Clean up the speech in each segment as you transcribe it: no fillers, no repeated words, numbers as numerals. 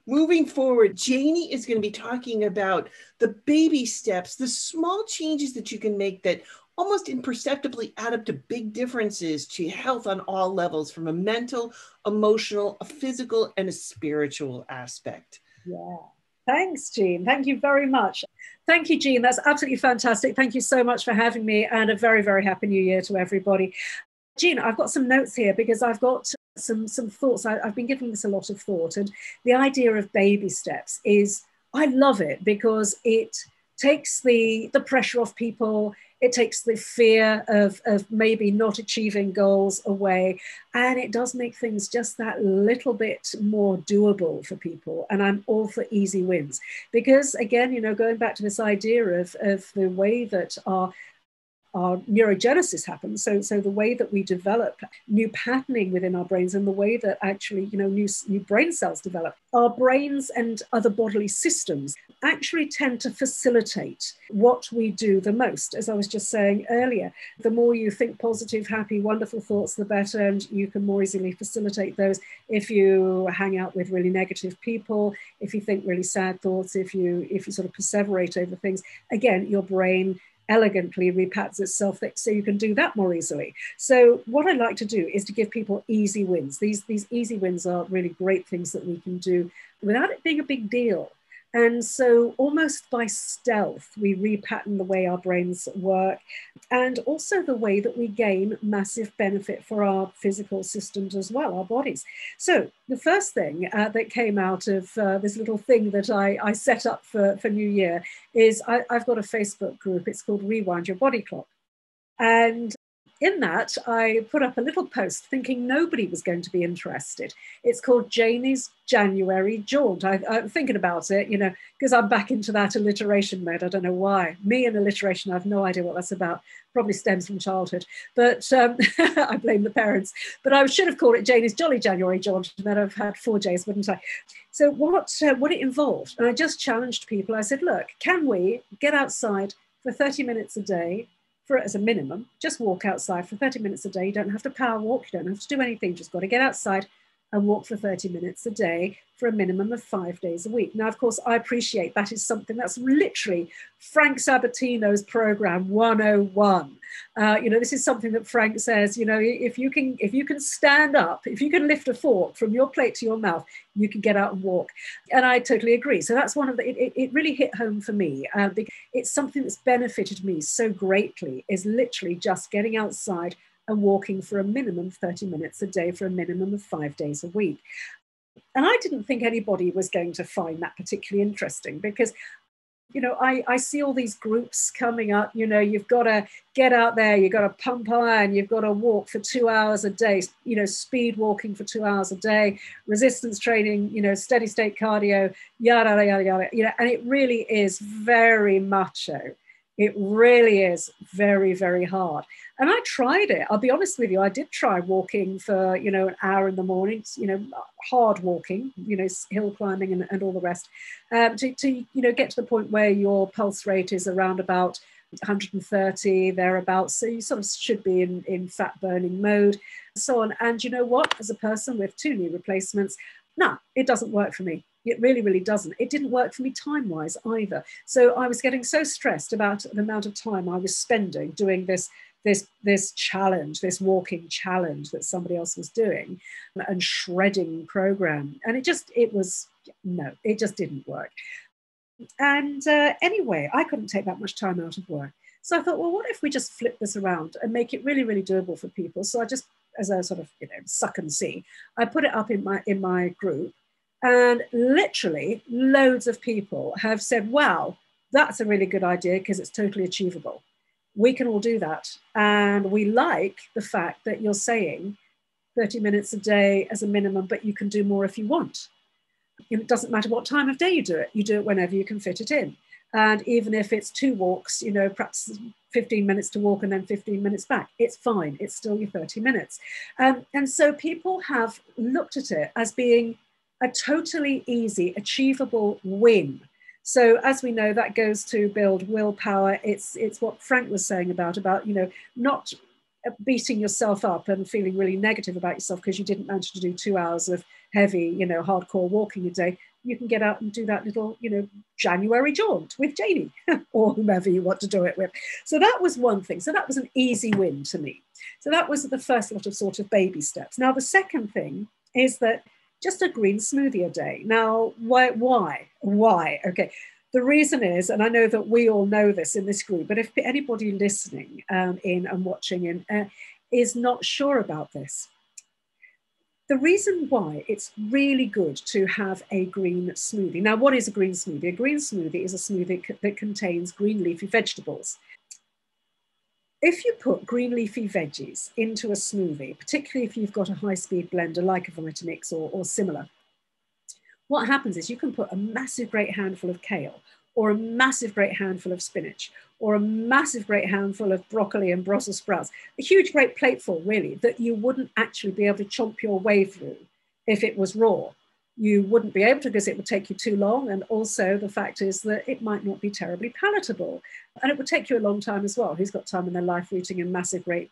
Moving forward, Jayney is going to be talking about the baby steps, the small changes that you can make that almost imperceptibly add up to big differences to health on all levels, from a mental, emotional, a physical, and a spiritual aspect. Yeah. Thanks, Jean. Thank you very much. Thank you, Jean. That's absolutely fantastic. Thank you so much for having me, and a very, very happy new year to everybody. Jean, I've got some notes here because I've got some thoughts. I've been giving this a lot of thought, and the idea of baby steps is, I love it because it takes the pressure off people. It takes the fear of maybe not achieving goals away. And it does make things just that little bit more doable for people. And I'm all for easy wins. Because again, you know, going back to this idea of the way that our neurogenesis happens. So the way that we develop new patterning within our brains, and the way that actually, you know, new brain cells develop, our brains and other bodily systems actually tend to facilitate what we do the most. As I was just saying earlier, the more you think positive, happy, wonderful thoughts, the better, and you can more easily facilitate those. If you hang out with really negative people, if you think really sad thoughts, if you sort of perseverate over things, again, your brain elegantly repats itself so you can do that more easily. So what I like to do is to give people easy wins. These easy wins are really great things that we can do without it being a big deal. And so almost by stealth, we repattern the way our brains work, and also the way that we gain massive benefit for our physical systems as well, our bodies. So the first thing that came out of this little thing that I set up for New Year is I've got a Facebook group. It's called Rewind Your Body Clock. And in that, I put up a little post thinking nobody was going to be interested. It's called Jayney's January Jaunt. I'm thinking about it, you know, because I'm back into that alliteration mode. I don't know why. Me and alliteration, I have no idea what that's about. Probably stems from childhood, but I blame the parents. But I should have called it Jayney's Jolly January Jaunt, and then I've had 4 J's, wouldn't I? So what it involved, and I just challenged people. I said, look, can we get outside for 30 minutes a day, as a minimum, just walk outside for 30 minutes a day. You don't have to power walk, you don't have to do anything, just got to get outside and walk for 30 minutes a day for a minimum of 5 days a week. Now, of course, I appreciate that is something that's literally Frank Sabatino's program 101. You know, this is something that Frank says, you know, if you can stand up, if you can lift a fork from your plate to your mouth, you can get out and walk. And I totally agree. So that's one of the, it really hit home for me. Because it's something that's benefited me so greatly, is literally just getting outside and walking for a minimum of 30 minutes a day for a minimum of 5 days a week. And I didn't think anybody was going to find that particularly interesting, because, you know, I see all these groups coming up, you know, you've got to get out there, you've got to pump iron, you've got to walk for 2 hours a day, you know, speed walking for 2 hours a day, resistance training, you know, steady state cardio, yada, yada, yada, you know, and it really is very macho. It really is very, very hard. And I tried it. I'll be honest with you. I did try walking for, you know, an hour in the mornings, you know, hard walking, you know, hill climbing and all the rest, to, you know, get to the point where your pulse rate is around about 130, thereabouts. So you sort of should be in fat burning mode, so on. And you know what? As a person with 2 knee replacements, no, it doesn't work for me. It really, really doesn't. It didn't work for me time-wise either. So I was getting so stressed about the amount of time I was spending doing this challenge, this walking challenge that somebody else was doing, and shredding program. And it just didn't work. And anyway, I couldn't take that much time out of work. So I thought, well, what if we just flip this around and make it really, really doable for people? So I just, as a sort of, you know, suck and see, I put it up in my group. And literally loads of people have said, wow, that's a really good idea because it's totally achievable. We can all do that. And we like the fact that you're saying 30 minutes a day as a minimum, but you can do more if you want. It doesn't matter what time of day you do it whenever you can fit it in. And even if it's 2 walks, you know, perhaps 15 minutes to walk and then 15 minutes back, it's fine. It's still your 30 minutes. And so people have looked at it as being a totally easy, achievable win. So as we know, that goes to build willpower. It's what Frank was saying about, you know, not beating yourself up and feeling really negative about yourself because you didn't manage to do 2 hours of heavy, you know, hardcore walking a day. you can get out and do that little, January jaunt with Jayney or whomever you want to do it with. So that was one thing. So that was an easy win to me. So that was the first lot of sort of baby steps. Now, the second thing is that just a green smoothie a day. Now, why? Okay. The reason is, and I know that we all know this in this group, but if anybody listening in and watching is not sure about this, the reason why it's really good to have a green smoothie. Now, what is a green smoothie? A green smoothie is a smoothie that contains green leafy vegetables. If you put green leafy veggies into a smoothie, particularly if you've got a high-speed blender like a Vitamix or similar, what happens is you can put a massive great handful of kale or a massive great handful of spinach or a massive great handful of broccoli and Brussels sprouts, a huge great plateful really that you wouldn't actually be able to chomp your way through if it was raw. You wouldn't be able to because it would take you too long. And also the fact is that it might not be terribly palatable. And it would take you a long time as well. Who's got time in their life for eating a massive great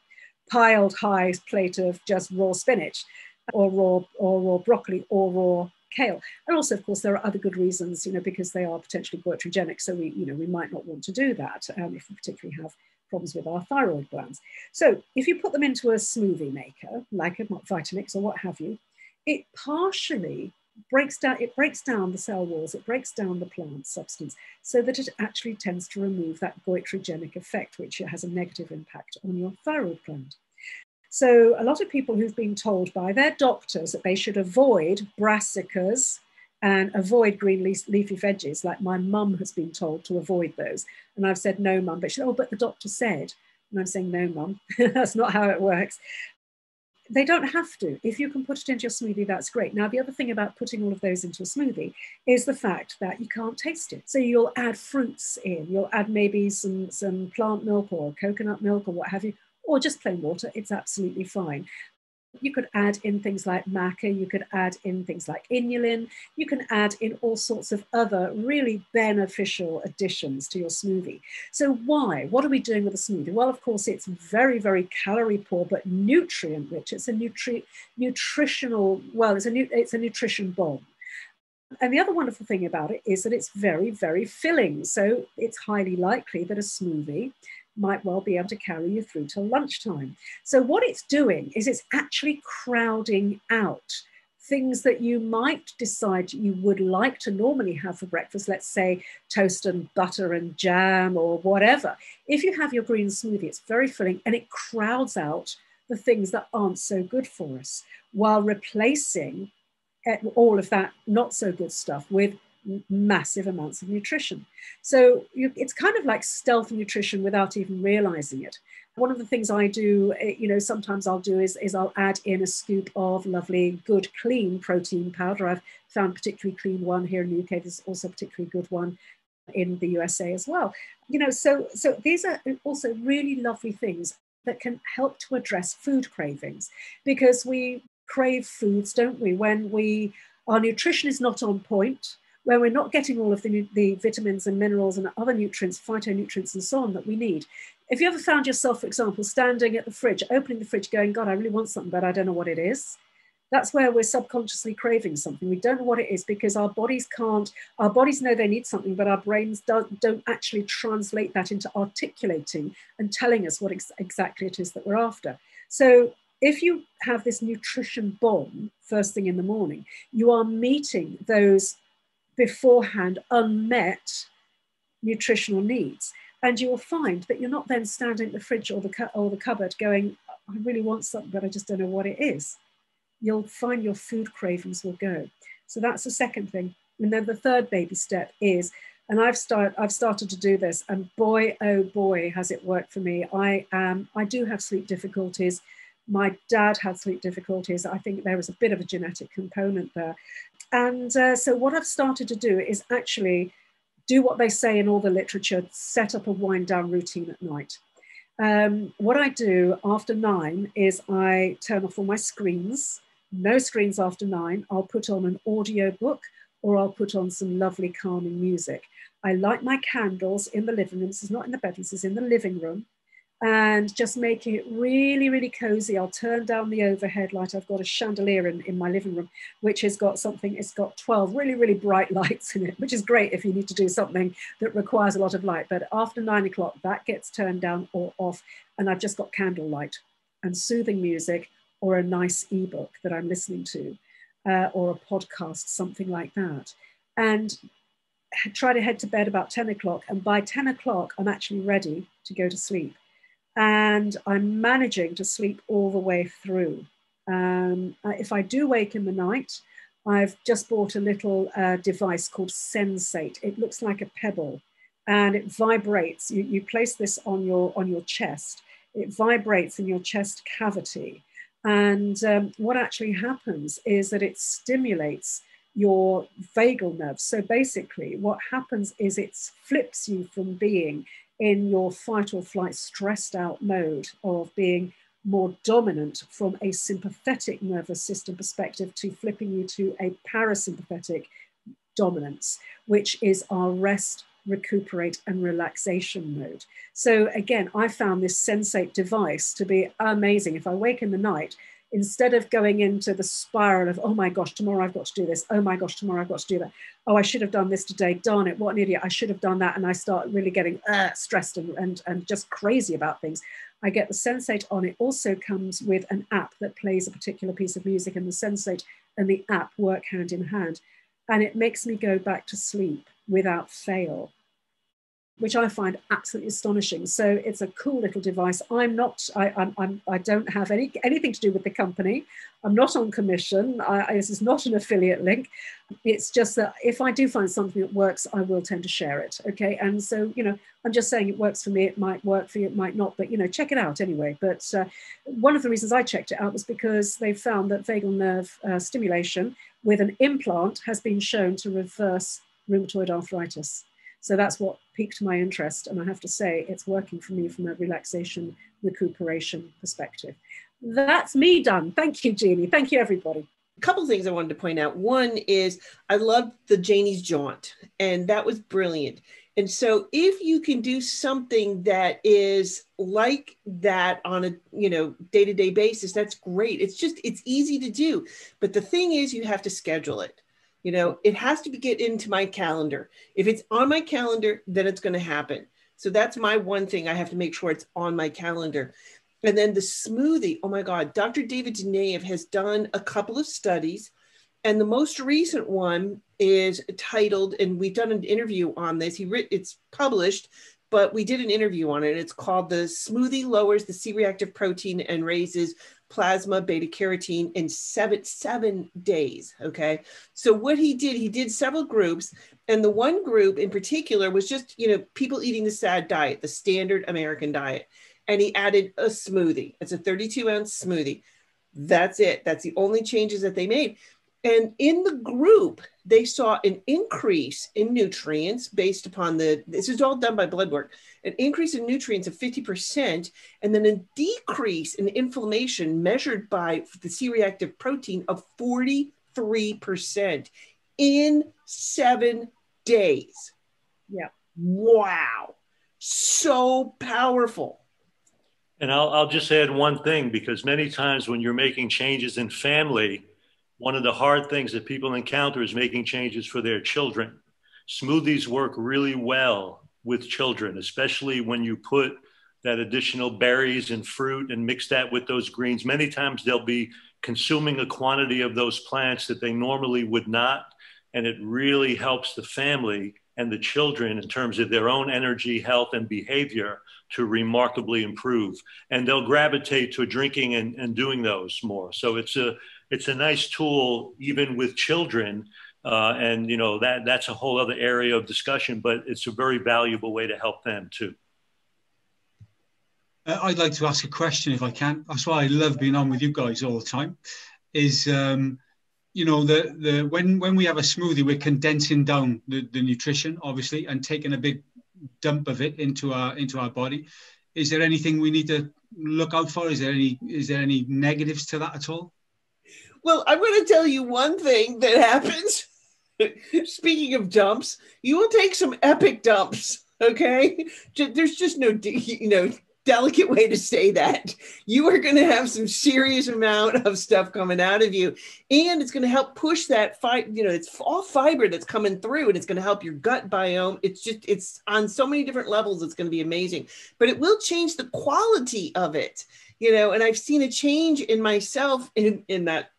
piled high plate of just raw spinach or raw broccoli or raw kale? And also, of course, there are other good reasons, because they are potentially goitrogenic. So we might not want to do that if we particularly have problems with our thyroid glands. So if you put them into a smoothie maker, like a Vitamix or what have you, it partially breaks down the cell walls, it breaks down the plant substance so that it actually tends to remove that goitrogenic effect, which has a negative impact on your thyroid gland. So a lot of people who've been told by their doctors that they should avoid brassicas and avoid green leafy veggies, like my mum has been told to avoid those. And I've said, no, mum. But she said, oh, but the doctor said. And I'm saying, no, mum, that's not how it works. They don't have to. If you can put it into your smoothie, that's great. Now, the other thing about putting all of those into a smoothie is the fact that you can't taste it. So you'll add fruits in, you'll add maybe some plant milk or coconut milk or what have you, or just plain water. It's absolutely fine. You could add in things like maca, you could add in things like inulin, you can add in all sorts of other really beneficial additions to your smoothie. So why? What are we doing with a smoothie? Well, of course, it's very, very calorie poor, but nutrient rich. It's a nutritional, well, it's a nutrition bomb. And the other wonderful thing about it is that it's very, very filling. So it's highly likely that a smoothie might well be able to carry you through till lunchtime. So what it's doing is it's actually crowding out things that you might decide you would like to normally have for breakfast, let's say toast and butter and jam or whatever. If you have your green smoothie, it's very filling and it crowds out the things that aren't so good for us while replacing all of that not so good stuff with massive amounts of nutrition. So it's kind of like stealth nutrition without even realizing it. One of the things I do, sometimes I'll do is I'll add in a scoop of lovely, good, clean protein powder. I've found a particularly clean one here in the UK. There's also a particularly good one in the USA as well. So these are also really lovely things that can help to address food cravings, because we crave foods, don't we, when our nutrition is not on point, where we're not getting all of the vitamins and minerals and other nutrients, phytonutrients and so on that we need. If you ever found yourself, for example, standing at the fridge, opening the fridge going, God, I really want something, but I don't know what it is. That's where we're subconsciously craving something. We don't know what it is because our bodies know they need something, but our brains don't actually translate that into articulating and telling us what exactly it is that we're after. So if you have this nutrition bomb first thing in the morning, you are meeting those beforehand unmet nutritional needs. And you will find that you're not then standing at the fridge or the cupboard going, I really want something, but I just don't know what it is. You'll find your food cravings will go. So that's the second thing. And then the third baby step is, and I've started to do this, and boy, oh boy, has it worked for me. I do have sleep difficulties. My dad had sleep difficulties. I think there was a bit of a genetic component there. And so what I've started to do is actually do what they say in all the literature, set up a wind down routine at night. What I do after 9 is I turn off all my screens, no screens after 9. I'll put on an audio book or I'll put on some lovely calming music. I light my candles in the living room. This is not in the bedroom, this is in the living room. and just making it really, really cozy. I'll turn down the overhead light. I've got a chandelier in my living room, which has got something, it's got 12 really, really bright lights in it, which is great if you need to do something that requires a lot of light. But after 9 o'clock, that gets turned down or off, and I've just got candlelight and soothing music or a nice ebook that I'm listening to, or a podcast, something like that. And try to head to bed about 10 o'clock. And by 10 o'clock, I'm actually ready to go to sleep. And I'm managing to sleep all the way through. If I do wake in the night, I've just bought a little device called Sensate. It looks like a pebble and it vibrates. You place this on your chest. It vibrates in your chest cavity. And what actually happens is that it stimulates your vagal nerves. So basically what happens is it flips you from being in your fight or flight stressed out mode of being more dominant from a sympathetic nervous system perspective to flipping you to a parasympathetic dominance, which is our rest, recuperate and relaxation mode. So again, I found this Sensate device to be amazing. If I wake in the night, instead of going into the spiral of, oh my gosh, tomorrow I've got to do this. Oh my gosh, tomorrow I've got to do that. Oh, I should have done this today. Darn it, what an idiot. I should have done that. And I start really getting stressed and just crazy about things. I get the Sensate on. It also comes with an app that plays a particular piece of music, and the Sensate and the app work hand in hand. And it makes me go back to sleep without fail, which I find absolutely astonishing. So it's a cool little device. I don't have anything to do with the company. I'm not on commission. This is not an affiliate link. It's just that if I do find something that works, I will tend to share it. Okay. And so, I'm just saying it works for me. It might work for you, it might not, but, check it out anyway. But one of the reasons I checked it out was because they found that vagal nerve stimulation with an implant has been shown to reverse rheumatoid arthritis. So that's what piqued my interest. And I have to say, it's working for me from a relaxation, recuperation perspective. That's me done. Thank you, Jayney. Thank you, everybody. A couple of things I wanted to point out. One is I loved the Jayney's jaunt, and that was brilliant. And so if you can do something that is like that on a day-to-day basis, that's great. It's easy to do. But the thing is, you have to schedule it. It has to get into my calendar. If it's on my calendar, then it's going to happen. So that's my one thing. I have to make sure it's on my calendar. And then the smoothie. Oh my God. Dr. David Jayney has done a couple of studies. And the most recent one is titled, and we've done an interview on this. It's published, but we did an interview on it. It's called "The Smoothie Lowers the C-Reactive Protein and Raises Plasma Beta Carotene in 7 days." Okay. So what he did several groups. And the one group in particular was just, people eating the SAD diet, the standard American diet. And he added a smoothie. It's a 32-ounce smoothie. That's it. That's the only changes that they made. And in the group, they saw an increase in nutrients based upon this is all done by blood work, an increase in nutrients of 50%, and then a decrease in inflammation measured by the C-reactive protein of 43% in 7 days. Yeah. Wow. So powerful. And I'll just add one thing, because many times when you're making changes in family, one of the hard things that people encounter is making changes for their children. Smoothies work really well with children, especially when you put that additional berries and fruit and mix that with those greens. Many times they'll be consuming a quantity of those plants that they normally would not. And it really helps the family and the children in terms of their own energy, health, and behavior to remarkably improve. And they'll gravitate to drinking and doing those more. So it's a nice tool, even with children. And that's a whole other area of discussion, but it's a very valuable way to help them too. I'd like to ask a question if I can. That's why I love being on with you guys all the time. Is when we have a smoothie, we're condensing down the nutrition, obviously, and taking a big dump of it into our body. Is there anything we need to look out for? Is there any negatives to that at all? Well, I'm going to tell you one thing that happens. Speaking of dumps, you will take some epic dumps. Okay, there's just no delicate way to say that. You are going to have some serious amount of stuff coming out of you, and it's going to help push that it's all fiber that's coming through, and it's going to help your gut biome. It's on so many different levels. It's going to be amazing, but it will change the quality of it, and I've seen a change in myself in that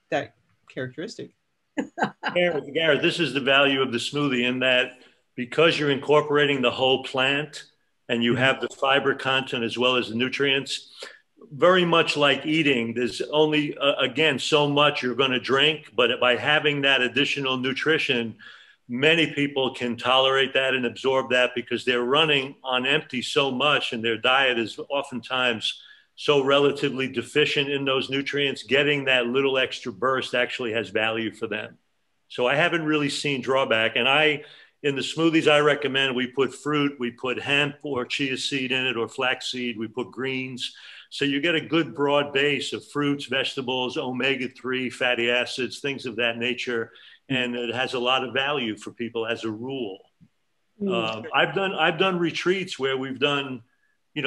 characteristic. Garrett, this is the value of the smoothie, in that because you're incorporating the whole plant and you have the fiber content as well as the nutrients, very much like eating, there's only, again, so much you're going to drink, but by having that additional nutrition, many people can tolerate that and absorb that because they're running on empty so much, and their diet is oftentimes so relatively deficient in those nutrients. Getting that little extra burst actually has value for them. So I haven't really seen drawback. And in the smoothies I recommend, we put fruit, we put hemp or chia seed in it, or flaxseed, we put greens. So you get a good broad base of fruits, vegetables, omega-3 fatty acids, things of that nature. And it has a lot of value for people as a rule. I've done retreats where we've done,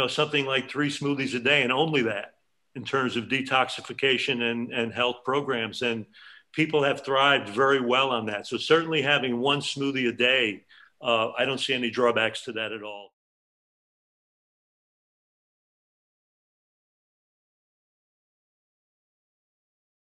something like 3 smoothies a day, and only that, in terms of detoxification and health programs. And people have thrived very well on that. So certainly having 1 smoothie a day, I don't see any drawbacks to that at all.